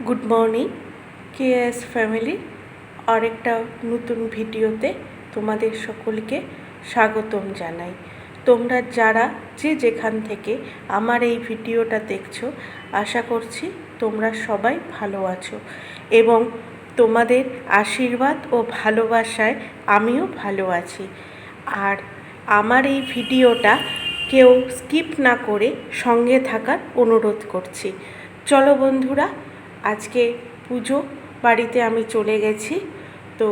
Good morning KS family আরেকটা নতুন ভিডিওতে তোমাদের সকলকে স্বাগতম জানাই। তোমরা যারা যেখান থেকে আমার এই ভিডিওটা দেখছো, আশা করছি তোমরা সবাই ভালো আছো এবং তোমাদের আশীর্বাদ ও ভালোবাসায় আমিও ভালো আছি। আর আমার এই ভিডিওটা কেউ স্কিপ না করে সঙ্গে থাকার অনুরোধ করছি। চলো বন্ধুরা, আজকে পুজো বাড়িতে আমি চলে গেছি। তো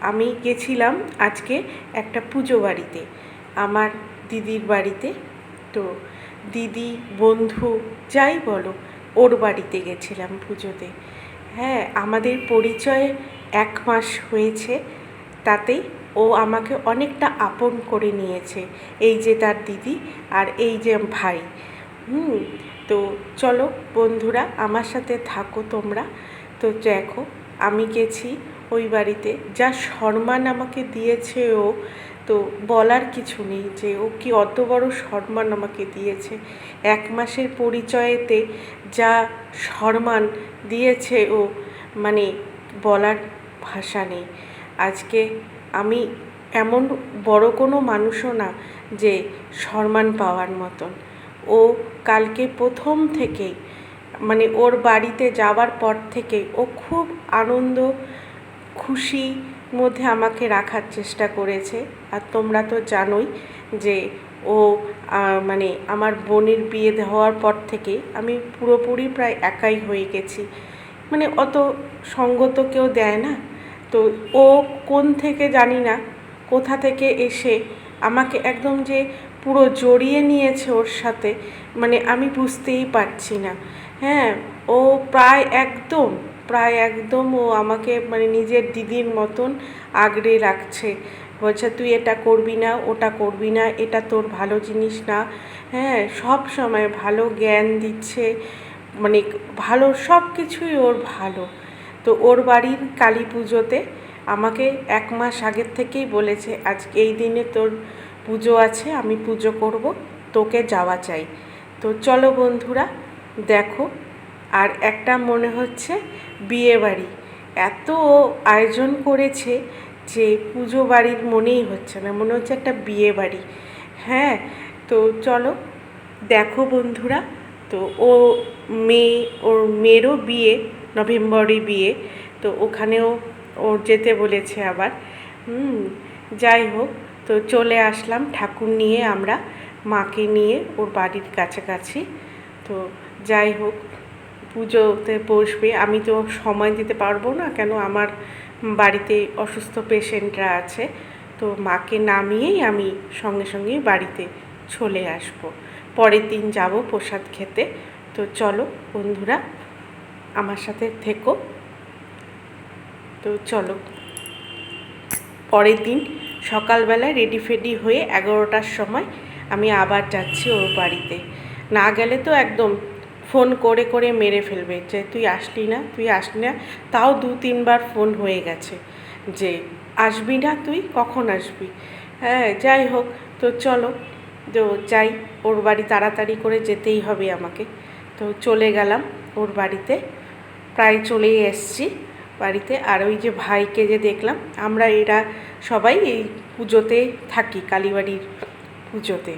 আমি গেছিলাম আজকে একটা পুজো বাড়িতে, আমার দিদির বাড়িতে। তো দিদি বন্ধু যাই বলো, ওর বাড়িতে গেছিলাম পুজোতে। হ্যাঁ, আমাদের পরিচয়ে 1 মাস হয়েছে, তাতেই ও আমাকে অনেকটা আপন করে নিয়েছে। এই যে তার দিদি আর এই যে ভাই। তো চলো বন্ধুরা, আমার সাথে থাকো তোমরা। তো দেখো, আমি গেছি ওই বাড়িতে, যা সম্মান আমাকে দিয়েছে ও, তো বলার কিছু নেই যে ও কি অত বড় সম্মান আমাকে দিয়েছে। 1 মাসের পরিচয়েতে যা সম্মান দিয়েছে ও, মানে বলার ভাষা নেই। আজকে আমি এমন বড় কোনো মানুষও না যে সম্মান পাওয়ার মতন। ও কালকে প্রথম থেকেই, মানে ওর বাড়িতে যাওয়ার পর থেকে ও খুব আনন্দ খুশির মধ্যে আমাকে রাখার চেষ্টা করেছে। আর তোমরা তো জানোই যে ও মানে আমার বোনের বিয়ে হওয়ার পর থেকে আমি পুরোপুরি প্রায় একাই হয়ে গেছি। মানে অত সঙ্গ তো কেউ দেয় না। তো ও কোন থেকে জানি না, কোথা থেকে এসে আমাকে একদম যে পুরো জড়িয়ে নিয়েছে ওর সাথে, মানে আমি বুঝতেই পারছি না। হ্যাঁ, ও প্রায় একদম ও আমাকে মানে নিজের দিদির মতন আগলে রাখছে। বলছে তুই এটা করবি না, ওটা করবি না, এটা তোর ভালো জিনিস না। হ্যাঁ, সব সময় ভালো জ্ঞান দিচ্ছে, মানে ভালো সব কিছুই ওর ভালো। তো ওর বাড়ির কালী পুজোতে আমাকে 1 মাস আগের থেকেই বলেছে, আজকে এই দিনে তোর পুজো আছে, আমি পুজো করব, তোকে যাওয়া চাই। তো চলো বন্ধুরা দেখো। আর একটা মনে হচ্ছে বিয়ে বাড়ি, এত আয়োজন করেছে যে পুজো বাড়ির মনেই হচ্ছে না, মনে হচ্ছে একটা বিয়ে বাড়ি। হ্যাঁ, তো চলো দেখো বন্ধুরা। তো ওর মেয়েরও বিয়ে, নভেম্বরে বিয়ে। তো ওখানেও ওর যেতে বলেছে আবার। যাই হোক, তো চলে আসলাম ঠাকুর নিয়ে, আমরা মাকে নিয়ে ওর বাড়ির কাছাকাছি। তো যাই হোক, পুজোতে বসবে, আমি তো সময় দিতে পারবো না, কেন আমার বাড়িতে অসুস্থ পেশেন্টরা আছে। তো মাকে নামিয়েই আমি সঙ্গে সঙ্গেই বাড়িতে চলে আসবো। পরের দিন যাব প্রসাদ খেতে। তো চলো বন্ধুরা, আমার সাথে থেকো। তো চলো, পরের দিন সকালবেলায় রেডি ফেডি হয়ে 11টার সময় আমি আবার যাচ্ছি ওর বাড়িতে। না গেলে তো একদম ফোন করে করে মেরে ফেলবে যে তুই আসলি না, তুই আসলি না। তাও 2-3 বার ফোন হয়ে গেছে যে আসবি না, তুই কখন আসবি। হ্যাঁ, যাই হোক, তো চলো, তো যাই ওর বাড়ি, তাড়াতাড়ি করে যেতেই হবে আমাকে। তো চলে গেলাম ওর বাড়িতে, প্রায় চলেই এসছি বাড়িতে। আর ওই যে ভাইকে যে দেখলাম, আমরা এরা সবাই এই পুজোতে থাকি, কালীবাড়ির পুজোতে।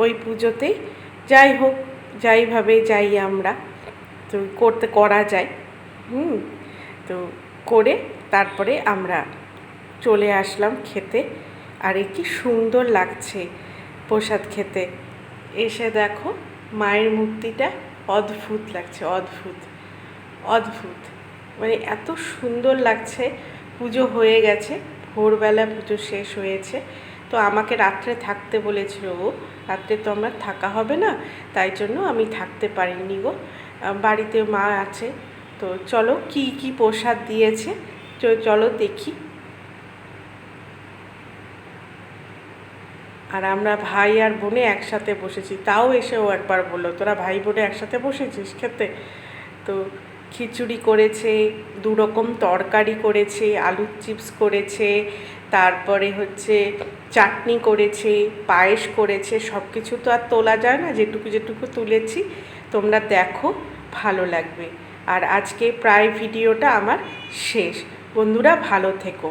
ওই পুজোতে যাই হোক, যাইভাবে যাই আমরা, তো করা যায়। তো করে তারপরে আমরা চলে আসলাম খেতে। আর কি সুন্দর লাগছে প্রসাদ খেতে। এসে দেখো মায়ের মূর্তিটা অদ্ভুত লাগছে, অদ্ভুত অদ্ভুত, মানে এত সুন্দর লাগছে। পুজো হয়ে গেছে, ভোরবেলা পুজো শেষ হয়েছে। তো আমাকে রাত্রে থাকতে বলেছিল ও, রাত্রে তো আমার থাকা হবে না, তাই জন্য আমি থাকতে পারিনি গো, বাড়িতে মা আছে। তো চলো কি কি প্রসাদ দিয়েছে চলো দেখি। আর আমরা ভাই আর বোনে একসাথে বসেছি, তাও এসেও একবার বললো তোরা ভাই বোনে একসাথে বসেছিস খেতে। তো খিচুড়ি করেছে, 2 রকম তরকারি করেছে, আলুর চিপস করেছে, তারপরে হচ্ছে চাটনি করেছে, পায়েস করেছে। সব কিছু তো আর তোলা যায় না, যেটুকু যেটুকু তুলেছি তোমরা দেখো, ভালো লাগবে। আর আজকে প্রায় ভিডিওটা আমার শেষ। বন্ধুরা ভালো থেকো।